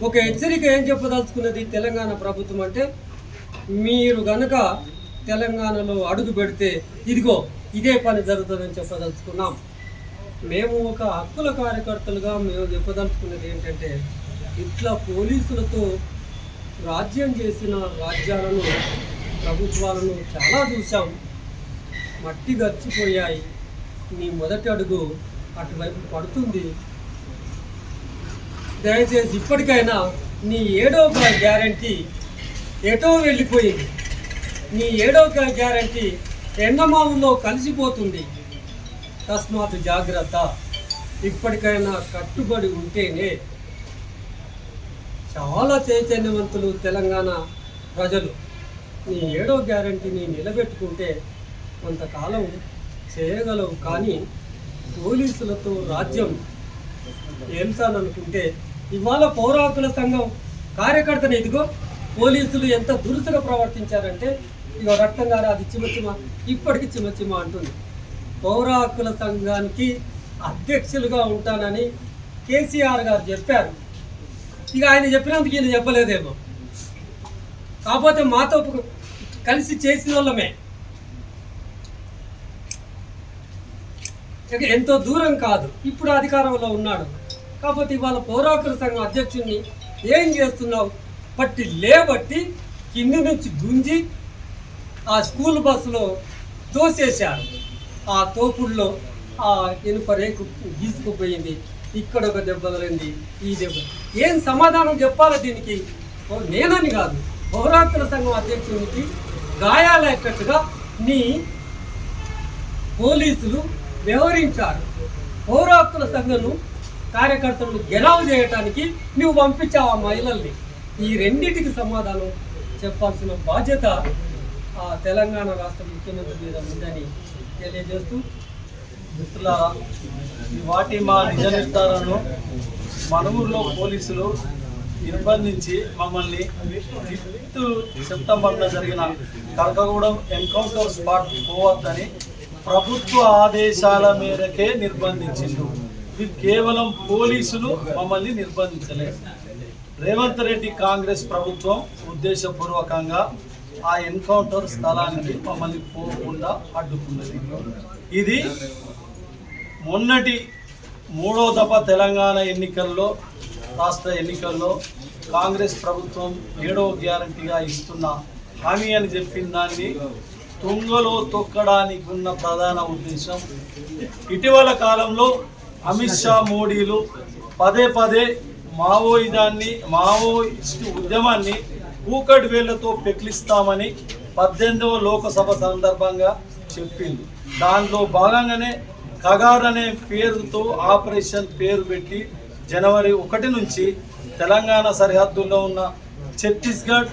ఒక హెచ్చరిక ఏం చెప్పదలుచుకున్నది తెలంగాణ ప్రభుత్వం అంటే, మీరు గనక తెలంగాణలో అడుగు పెడితే ఇదిగో ఇదే పని జరుగుతుందని చెప్పదలుచుకున్నాం. మేము ఒక హక్కుల కార్యకర్తలుగా మేము చెప్పదలుచుకున్నది ఏంటంటే, ఇట్లా పోలీసులతో రాజ్యం చేసిన రాజ్యాలను, ప్రభుత్వాలను చాలా చూసాం. మట్టి గచ్చిపోయాయి. నీ మొదటి అడుగు అటువైపు పడుతుంది. దయచేసి ఇప్పటికైనా నీ 7వ గ్యారంటీ ఎటో వెళ్ళిపోయింది. నీ 7వ గ్యారంటీ ఎండమావుల్లో కలిసిపోతుంది. తస్మాత్ జాగ్రత్త. ఇప్పటికైనా కట్టుబడి ఉంటేనే. చాలా చైతన్యవంతులు తెలంగాణ ప్రజలు. నీ 7వ గ్యారంటీని నిలబెట్టుకుంటే కొంతకాలం చేయగలవు, కానీ పోలీసులతో రాజ్యం ఏల్చాలనుకుంటే ఇవాళ పౌర హక్కుల సంఘం కార్యకర్తను ఇదిగో పోలీసులు ఎంత దురుసుగా ప్రవర్తించారంటే ఇక రక్తం గారు అది చిమచిమ ఇప్పటికి చిమచిమ అంటుంది. పౌర హక్కుల సంఘానికి అధ్యక్షులుగా ఉంటానని కేసీఆర్ గారు చెప్పారు. ఇక ఆయన చెప్పినందుకు ఈయన చెప్పలేదేమో, కాకపోతే మాతో కలిసి చేసిన వాళ్ళమే. ఇక ఎంతో దూరం కాదు, ఇప్పుడు అధికారంలో ఉన్నాడు. కాకపోతే ఇవాళ పౌర హక్కుల సంఘం అధ్యక్షుడిని ఏం చేస్తున్నావు పట్టి లేబట్టి కింది నుంచి గుంజి ఆ స్కూల్ బస్సులో తోసేశారు. ఆ తోపుల్లో ఆ ఇనుప రేకు గీసుకుపోయింది, ఇక్కడ ఒక దెబ్బ తగిలింది, ఈ దెబ్బ. ఏం సమాధానం చెప్పాలి దీనికి? నేనని కాదు, పౌర హక్కుల సంఘం అధ్యక్షునికి గాయాలయ్యేటట్టుగా నీ పోలీసులు వ్యవహరించారు. పౌర హక్కుల సంఘం కార్యకర్తలను గెలవ చేయటానికి నువ్వు పంపించావు ఆ మహిళల్ని. ఈ రెండింటికి సమాధానం చెప్పాల్సిన బాధ్యత ఆ తెలంగాణ రాష్ట్ర ముఖ్యమంత్రి మీద ఉందని తెలియజేస్తూ, మిత్రులారా, వాటి మా నిజ నిర్ధారణను మనుగురులో పోలీసులు నిర్బంధించి మమ్మల్ని 5th సెప్టెంబర్న జరిగిన కర్కగూడెం ఎన్కౌంటర్ స్పాట్ పోవద్దని ప్రభుత్వ ఆదేశాల మేరకే నిర్బంధించిండు. ఇది కేవలం పోలీసులు మమ్మల్ని నిర్బంధించలేదు. రేవంత్ రెడ్డి కాంగ్రెస్ ప్రభుత్వం ఉద్దేశపూర్వకంగా ఆ ఎన్కౌంటర్ స్థలానికి మమ్మల్ని పోకుండా అడ్డుకున్నది. ఇది మొన్నటి 3వ దఫా తెలంగాణ ఎన్నికల్లో, రాష్ట్ర ఎన్నికల్లో కాంగ్రెస్ ప్రభుత్వం 7వ గ్యారంటీగా ఇస్తున్న హామీ అని చెప్పిన దాన్ని తుంగలో తొక్కడానికి ఉన్న ప్రధాన ఉద్దేశం. ఇటీవల కాలంలో అమిత్ షా, మోడీలు పదే పదే మావోయిస్టు ఉద్యమాన్ని కూకటి వేళ్లతో పెకిలిస్తామని 18వ లోకసభ సందర్భంగా చెప్పింది. దాంట్లో భాగంగానే కగార్ అనే పేరుతో ఆపరేషన్ పేరు పెట్టి జనవరి 1 నుంచి తెలంగాణ సరిహద్దుల్లో ఉన్న ఛత్తీస్గఢ్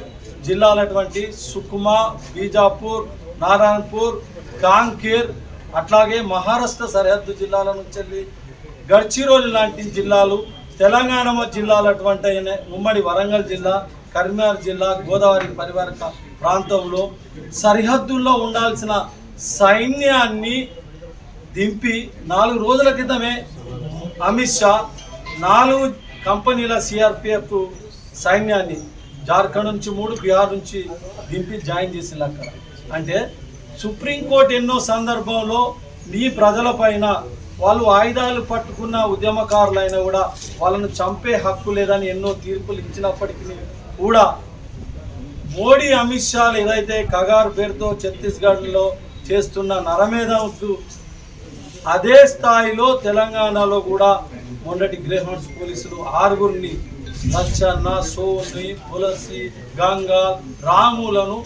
జిల్లాలటువంటి సుకుమా, బీజాపూర్, నారాయణపూర్, కాంకేర్, అట్లాగే మహారాష్ట్ర సరిహద్దు జిల్లాల నుంచి గడ్చిరోలి లాంటి జిల్లాలు, తెలంగాణ జిల్లాలటువంటి ఉమ్మడి వరంగల్ జిల్లా, కరీంనగర్ జిల్లా, గోదావరి పరివారక ప్రాంతంలో సరిహద్దుల్లో ఉండాల్సిన సైన్యాన్ని దింపి 4 రోజుల క్రితమే అమిత్ షా 4 కంపెనీల సిఆర్పిఎఫ్ సైన్యాన్ని జార్ఖండ్ నుంచి 3, బీహార్ నుంచి దింపి జాయిన్ చేసింది అక్కడ. అంటే సుప్రీంకోర్టు ఎన్నో సందర్భంలో నీ ప్రజలపైన వాళ్ళు ఆయుధాలు పట్టుకున్న ఉద్యమకారులైనా కూడా వాళ్ళను చంపే హక్కు లేదని ఎన్నో తీర్పులు ఇచ్చినప్పటికీ కూడా మోడీ, అమిత్ షాలు ఏదైతే కగార్ పేరుతో ఛత్తీస్గఢ్లో చేస్తున్న నరమేధంకు అదే స్థాయిలో తెలంగాణలో కూడా మొన్నటి గ్రేహౌండ్స్ పోలీసులు 6గురిని లచ్చన్న, సోని, తులసి, గంగా, రాములను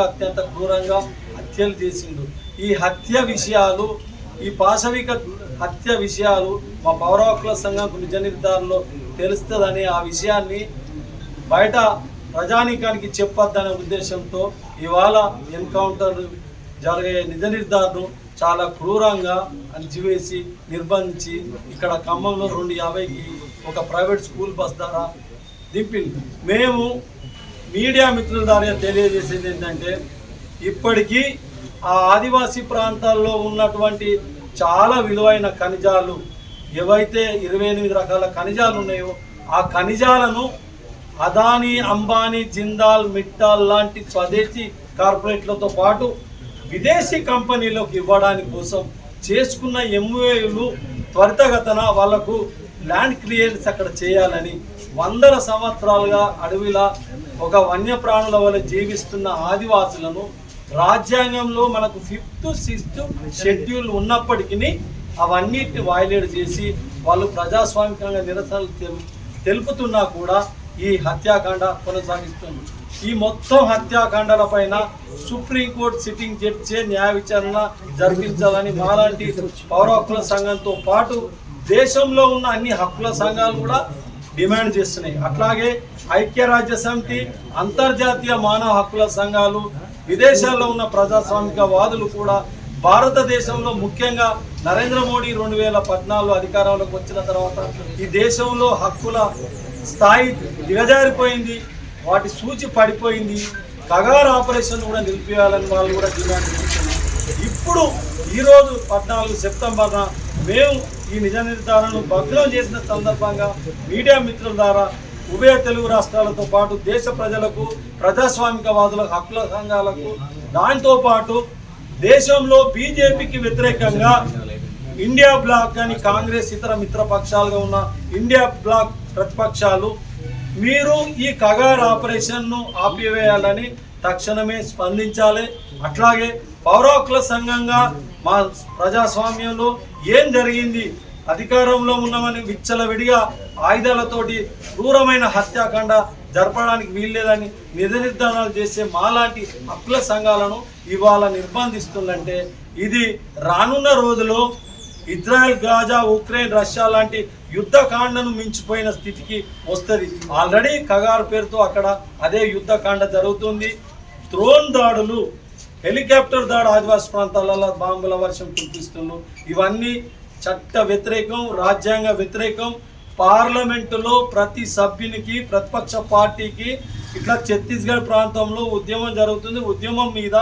అత్యంత క్రూరంగా హత్యలు చేసిండు. ఈ హత్య విషయాలు, ఈ పాశవిక హత్య విషయాలు మా పౌర హక్కుల సంఘం నిజ నిర్ధారణలో తెలుస్తుందని ఆ విషయాన్ని బయట ప్రజానీకానికి చెప్పొద్దనే ఉద్దేశంతో ఇవాళ ఎన్కౌంటర్ జరిగే నిజ నిర్ధారణ చాలా క్రూరంగా అణిచివేసి నిర్బంధించి ఇక్కడ ఖమ్మంలో 2:50కి ఒక ప్రైవేట్ స్కూల్ బస్ ద్వారా దింపింది. మేము మీడియా మిత్రుల ద్వారా తెలియజేసేది ఏంటంటే, ఇప్పటికీ ఆ ఆదివాసీ ప్రాంతాల్లో ఉన్నటువంటి చాలా విలువైన ఖనిజాలు, ఏవైతే 28 రకాల ఖనిజాలు ఉన్నాయో ఆ ఖనిజాలను అదానీ, అంబానీ, జిందాల్, మిట్టాల్ లాంటి స్వదేశీ కార్పొరేట్లతో పాటు విదేశీ కంపెనీలకు ఇవ్వడానికి కోసం చేసుకున్న ఎంఓయూలు త్వరితగతన వాళ్లకు ల్యాండ్ క్లియరెన్స్ అక్కడ చేయాలని 100 సంవత్సరాలుగా అడవిలా ఒక వన్యప్రాణుల వల్ల జీవిస్తున్న ఆదివాసులను రాజ్యాంగంలో మనకు 5th 6th షెడ్యూల్ ఉన్నప్పటికీ అవన్నిటిని వైలేట్ చేసి వాళ్ళు ప్రజాస్వామికంగా నిరసనలు తెలుపుతున్నా కూడా ఈ హత్యాకాండ కొనసాగిస్తుంది. ఈ మొత్తం హత్యాకాండాల పైన సుప్రీంకోర్టు సిట్టింగ్ జడ్జి న్యాయ విచారణ జరిపించాలని మాలాంటి పౌర హక్కుల సంఘంతో పాటు దేశంలో ఉన్న అన్ని హక్కుల సంఘాలు కూడా డిమాండ్ చేస్తున్నాయి. అట్లాగే ఐక్యరాజ్య సమితి, అంతర్జాతీయ మానవ హక్కుల సంఘాలు, విదేశాల్లో ఉన్న ప్రజాస్వామిక వాదులు కూడా భారతదేశంలో ముఖ్యంగా నరేంద్ర మోడీ 2014 అధికారంలోకి వచ్చిన తర్వాత ఈ దేశంలో హక్కుల స్థాయి దిగజారిపోయింది, వాటి సూచి పడిపోయింది, కగార్ ఆపరేషన్ కూడా నిలిపివేయాలని వాళ్ళు కూడా డిమాండ్ చేస్తున్నారు. ఇప్పుడు ఈరోజు 14 సెప్టెంబర్న మేము ఈ నిజ నిర్ధారణను భగ్నం చేసిన సందర్భంగా మీడియా మిత్రుల ద్వారా ఉభయ తెలుగు రాష్ట్రాలతో పాటు దేశ ప్రజలకు, ప్రజాస్వామికవాదులకు, హక్కుల సంఘాలకు, దాంతోపాటు దేశంలో బీజేపీకి వ్యతిరేకంగా ఇండియా బ్లాక్ అని కాంగ్రెస్ ఇతర మిత్రపక్షాలుగా ఉన్న ఇండియా బ్లాక్ ప్రతిపక్షాలు మీరు ఈ కగార్ ఆపరేషన్ను ఆపివేయాలని తక్షణమే స్పందించాలి. అట్లాగే పౌర హక్కుల సంఘంగా మా ప్రజాస్వామ్యంలో ఏం జరిగింది, అధికారంలో ఉన్నామని విచ్చలవిడిగా ఆయుధాలతోటి క్రూరమైన హత్యాకాండ జరపడానికి వీల్లేదని నిజ నిర్ధారణలు చేసే మాలాంటి హక్కుల సంఘాలను ఇవాళ నిర్బంధిస్తుందంటే ఇది రానున్న రోజులో ఇజ్రాయెల్, గాజా, ఉక్రెయిన్, రష్యా లాంటి యుద్ధకాండను మించిపోయిన స్థితికి వస్తుంది. ఆల్రెడీ కగార్ పేరుతో అక్కడ అదే యుద్ధకాండ జరుగుతుంది. డ్రోన్ దాడులు, హెలికాప్టర్ దాడి, ఆదివాసీ ప్రాంతాలలో బాంబుల వర్షం కురిపిస్తున్నారు. ఇవన్నీ చట్ట వ్యతిరేకం, రాజ్యాంగ వ్యతిరేకం. పార్లమెంటులో ప్రతి సభ్యునికి, ప్రతిపక్ష పార్టీకి ఇట్లా ఛత్తీస్గఢ్ ప్రాంతంలో ఉద్యమం జరుగుతుంది. ఉద్యమం మీద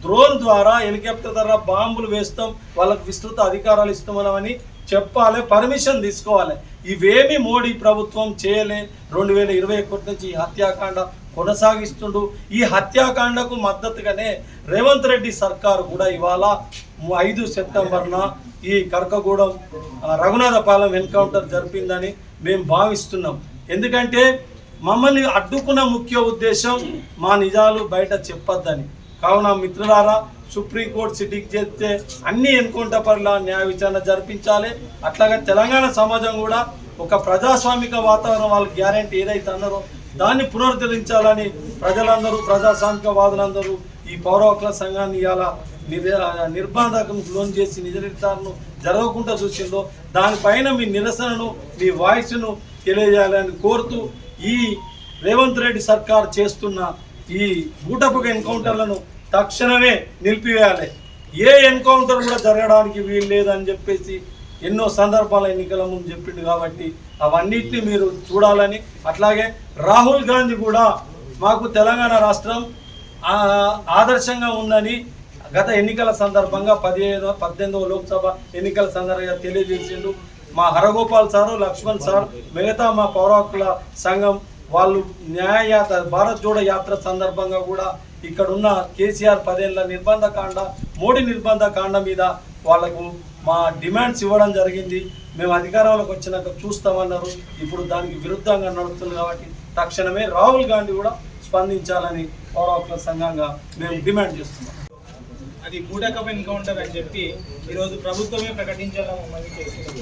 డ్రోన్ ద్వారా, హెలికాప్టర్ ద్వారా బాంబులు వేస్తాం, వాళ్ళకు విస్తృత అధికారాలు ఇస్తామని చెప్పాలి, పర్మిషన్ తీసుకోవాలి. ఇవేమి మోడీ ప్రభుత్వం చేయలే. 2021 నుంచి ఈ హత్యాకాండ కొనసాగిస్తుండు. ఈ హత్యాకాండకు మద్దతుగానే రేవంత్ రెడ్డి సర్కారు కూడా ఇవాళ 5 సెప్టెంబర్న ఈ కర్కగూడెం రఘునాథపాలెం ఎన్కౌంటర్ జరిపిందని మేము భావిస్తున్నాం. ఎందుకంటే మమ్మల్ని అడ్డుకున్న ముఖ్య ఉద్దేశం మా నిజాలు బయట చెప్పొద్దని. కావున మిత్రులారా, సుప్రీంకోర్టు సిట్టింగ్ చేస్తే అన్ని ఎన్కౌంటర్ పట్ల న్యాయ విచారణ జరిపించాలి. అట్లాగే తెలంగాణ సమాజం కూడా ఒక ప్రజాస్వామిక వాతావరణం వాళ్ళ గ్యారెంటీ ఏదైతే అన్నారో దాన్ని పునరుద్ధరించాలని ప్రజలందరూ, ప్రజాస్వామిక వాదులందరూ ఈ పౌర హక్కుల సంఘాన్ని ఇవాళ నిర్బంధకం లోన్ చేసి నిజ నిర్ధారణను జరగకుండా చూసిందో దానిపైన మీ నిరసనను, మీ వాయిస్ను తెలియజేయాలని కోరుతూ ఈ రేవంత్ రెడ్డి సర్కార్ చేస్తున్న ఈ బూటపుక ఎన్కౌంటర్లను తక్షణమే నిలిపివేయాలి. ఏ ఎన్కౌంటర్ కూడా జరగడానికి వీలు లేదని చెప్పేసి ఎన్నో సందర్భాల ఎన్నికల ముందు చెప్పిండు. కాబట్టి అవన్నిటిని మీరు చూడాలని, అట్లాగే రాహుల్ గాంధీ కూడా మాకు తెలంగాణ రాష్ట్రం ఆదర్శంగా ఉందని గత ఎన్నికల సందర్భంగా 18వ లోక్సభ ఎన్నికల సందర్భంగా తెలియజేసిండు. మా హరగోపాల్ సారు, లక్ష్మణ్ సార్, మిగతా మా పౌర హక్కుల సంఘం వాళ్ళు న్యాయయాత్ర, భారత్ జోడో యాత్ర సందర్భంగా కూడా ఇక్కడున్న కేసీఆర్ 10 ఏళ్ల నిర్బంధకాండ, మోడీ నిర్బంధకాండ మీద వాళ్లకు మా డిమాండ్స్ ఇవ్వడం జరిగింది. మేము అధికారంలోకి వచ్చినాక చూస్తామన్నారు. ఇప్పుడు దానికి విరుద్ధంగా నడుస్తుంది. కాబట్టి తక్షణమే రాహుల్ గాంధీ కూడా స్పందించాలని పౌర హక్కుల సంఘంగా మేము డిమాండ్ చేస్తున్నాం. అది బూటకప్ ఎన్కౌంటర్ అని చెప్పి ఈరోజు ప్రభుత్వమే ప్రకటించాలని మమ్మల్ని చేస్తుంది.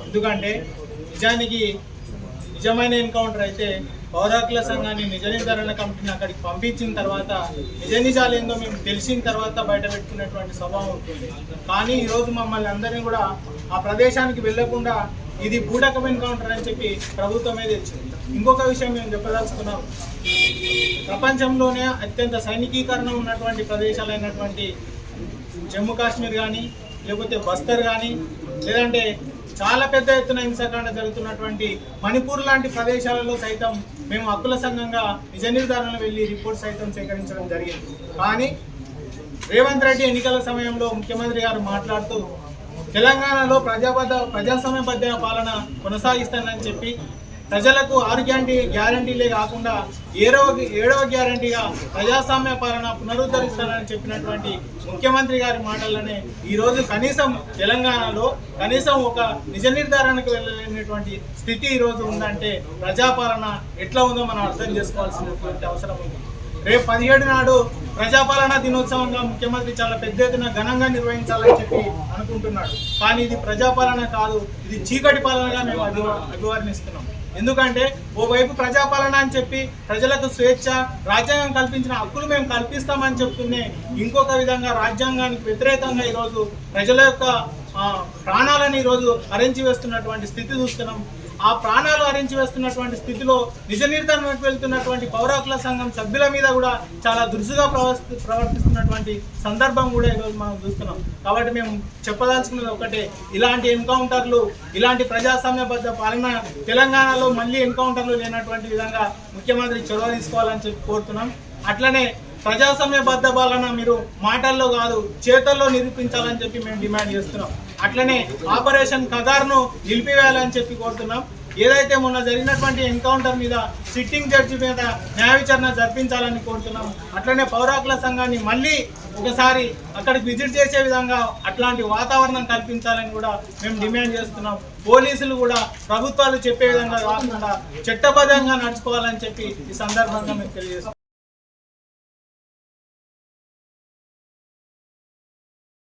ఎందుకంటే నిజానికి నిజమైన ఎన్కౌంటర్ అయితే పౌర హక్కుల సంఘాన్ని నిజ నిర్ధారణ కమిటీని అక్కడికి పంపించిన తర్వాత నిజాలు ఏందో మేము తెలిసిన తర్వాత బయట పెట్టుకున్నటువంటి స్వభావం ఉంటుంది. కానీ ఈరోజు మమ్మల్ని అందరినీ కూడా ఆ ప్రదేశానికి వెళ్లకుండా ఇది బూటకప్ ఎన్కౌంటర్ అని చెప్పి ప్రభుత్వమే తెలిసింది. ఇంకొక విషయం మేము చెప్పదలుచుకున్నాం. ప్రపంచంలోనే అత్యంత సైనికీకరణ ఉన్నటువంటి ప్రదేశాలైనటువంటి జమ్మూ కాశ్మీర్ కానీ, లేకపోతే బస్తర్ కానీ, లేదంటే చాలా పెద్ద ఎత్తున హింసాకాండ జరుగుతున్నటువంటి మణిపూర్ లాంటి ప్రదేశాలలో సైతం మేము హక్కుల సంఘంగా నిజ నిర్ధారణలో వెళ్ళి రిపోర్ట్ సైతం సేకరించడం జరిగింది. కానీ రేవంత్ రెడ్డి ఎన్నికల సమయంలో ముఖ్యమంత్రి గారు మాట్లాడుతూ తెలంగాణలో ప్రజాస్వామ్యబద్ధ పాలన కొనసాగిస్తానని చెప్పి ప్రజలకు 6 గ్యారంటీలే కాకుండా 7వ గ్యారంటీగా ప్రజాస్వామ్య పాలన పునరుద్ధరిస్తానని చెప్పినటువంటి ముఖ్యమంత్రి గారి మాటల్లోనే ఈరోజు కనీసం తెలంగాణలో కనీసం ఒక నిజ నిర్ధారణకు వెళ్ళలేనటువంటి స్థితి ఈరోజు ఉందంటే ప్రజాపాలన ఎట్లా ఉందో మనం అర్థం చేసుకోవాల్సినటువంటి అవసరం ఉంది. రేపు 17 నాడు ప్రజాపాలన దినోత్సవంగా ముఖ్యమంత్రి చాలా పెద్ద ఎత్తున ఘనంగా నిర్వహించాలని చెప్పి అనుకుంటున్నాడు. కానీ ఇది ప్రజాపాలన కాదు, ఇది చీకటి పాలనగా మేము అభివర్ణిస్తున్నాం. ఎందుకంటే ఓవైపు ప్రజాపాలన అని చెప్పి ప్రజలకు స్వేచ్ఛ, రాజ్యాంగం కల్పించిన హక్కులు మేము కల్పిస్తామని చెప్తూనే ఇంకొక విధంగా రాజ్యాంగానికి వ్యతిరేకంగా ఈరోజు ప్రజల యొక్క ప్రాణాలను ఈరోజు హరించి వేస్తున్నటువంటి స్థితి చూస్తున్నాం. ఆ ప్రాణాలు హరించి వేస్తున్నటువంటి స్థితిలో నిజ నిర్ధారణకు వెళ్తున్నటువంటి పౌర హక్కుల సంఘం సభ్యుల మీద కూడా చాలా దురుసుగా ప్రవర్తిస్తున్నటువంటి సందర్భం కూడా ఈరోజు మనం చూస్తున్నాం. కాబట్టి మేము చెప్పదలుచుకున్నది ఒకటే, ఇలాంటి ఎన్కౌంటర్లు, ఇలాంటి ప్రజాస్వామ్యబద్ధ పాలన తెలంగాణలో మళ్ళీ ఎన్కౌంటర్లు లేనటువంటి విధంగా ముఖ్యమంత్రి చొరవ తీసుకోవాలని చెప్పి కోరుతున్నాం. అట్లనే ప్రజాస్వామ్యబద్ధ పాలన మీరు మాటల్లో కాదు చేతల్లో నిరూపించాలని చెప్పి మేము డిమాండ్ చేస్తున్నాం. అట్లనే ఆపరేషన్ కగార్ను నిలిపివేయాలని చెప్పి కోరుతున్నాం. ఏదైతే మొన్న జరిగినటువంటి ఎన్కౌంటర్ మీద సిట్టింగ్ జడ్జి మీద న్యాయ విచారణ జరిపించాలని కోరుతున్నాం. అట్లనే పౌర హక్కుల సంఘాన్ని మళ్ళీ ఒకసారి అక్కడికి విజిట్ చేసే విధంగా అట్లాంటి వాతావరణం కల్పించాలని కూడా మేము డిమాండ్ చేస్తున్నాం. పోలీసులు కూడా ప్రభుత్వాలు చెప్పే విధంగా కాకుండా చట్టబద్ధంగా నడుచుకోవాలని చెప్పి ఈ సందర్భంగా మేము తెలియజేస్తున్నాం.